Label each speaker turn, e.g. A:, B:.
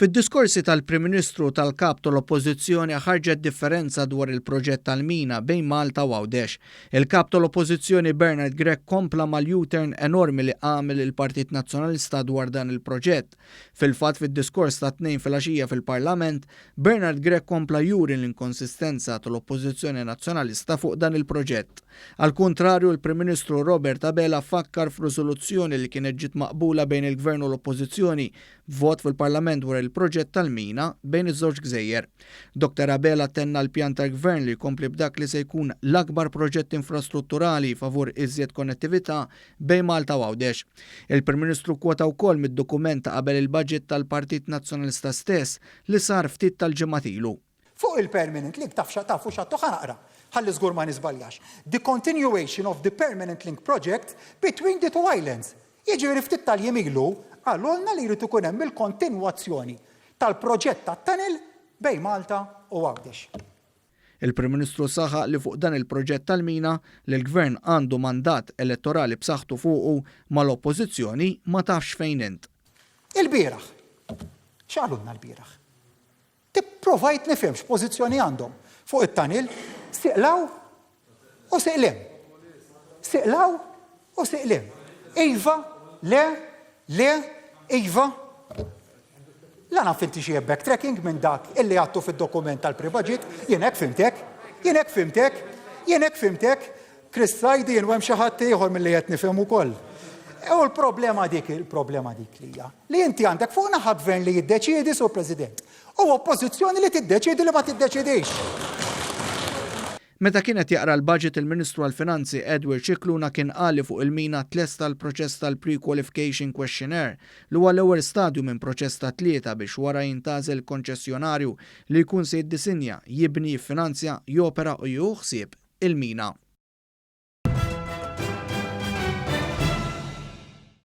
A: Fid-diskorsi tal-Prim Ministru tal-Kap tal-Oppożizzjoni ħarġet differenza dwar il-proġett tal-mina bejn Malta u Għawdex. Il-Kap tal-Oppożizzjoni Bernard Grech kompla mal-U-turn enormi li għamel il-Partit Nazzjonalista dwar dan il-proġett. Fil-fatt fid-diskors ta' tnejn fil-għaxija fil-Parlament, Bernard Grech kompla juri l-inkonsistenza tal-Oppożizzjoni Nazzjonalista fuq dan il-proġett. Al kontrarju, il-Prim Ministru Robert Abela fakkar f'riżoluzzjoni li kienet ġiet maqbula bejn il-Gvern u l-Oppożizzjoni vot fil-Parlament dwar il-proġett tal-mina bejn iż-żewġ gżejjer. Dr. Abela tenna l-pjan tal-Gvern li jkompli b'dak li se jkun l-akbar proġett infrastrutturali favur iżjed konnettività bejn Malta u Għawdex. Il-Prim Ministru kwota wkoll mid-dokument ta' qabel il-budget tal-Partit Nazzjonalista stess li sar ftit tal-ġimgħat ilu.
B: Fuq il-Permanent Link tafu xattu ħanaqra, ħalli żgur ma nisbaljax. The continuation of the Permanent Link project between the two islands. Jiġifieri ftit tal-jiem ilu għallulna li jrid ikun hemm il-kontinwazzjoni tal-proġett tat-tunnel bejn Malta u Għawdex.
A: Il-Prim Ministru saħaq li fuq dan il-proġett tal-mina li l-Gvern għandu mandat elettorali b'saħħtu fuqu mal-Oppożizzjoni ma tafx fejn int.
B: Il-bieraħ. X'għalulna l-bieraħ? Tipprovajt nifhem x'pożizzjoni għandhom fuq it-tunnel siqlaw u siqlem. Siqlaw u siqlem. Iva, le, iva. La naf inti xi backtracking minn dak illi għattu fid-dokument tal-pre-budget, jien hekk fimtek, Chris Sajdi jien hemm xi ħadd ieħor milli qed nifhem ukoll. U l-problema dik li hija li inti għandek fuq naħa gvern li jiddeċiedi sur President u oppożizzjoni li tiddeċiedi li ma tiddeċidix.
A: Meta kienet jaqra l-budget il-Ministru għall-Finanzi Edward Cicluna kien qali fuq il-mina tlesta l-proċess tal-Pre-Qualification Questionnaire li huwa l-ewwel stadju minn proċess ta' tlieta biex wara jintażel konċessjonarju li jkun se jiddisinja, jibni, jiffinanzja, jopera u jieħu ħsieb il-mina.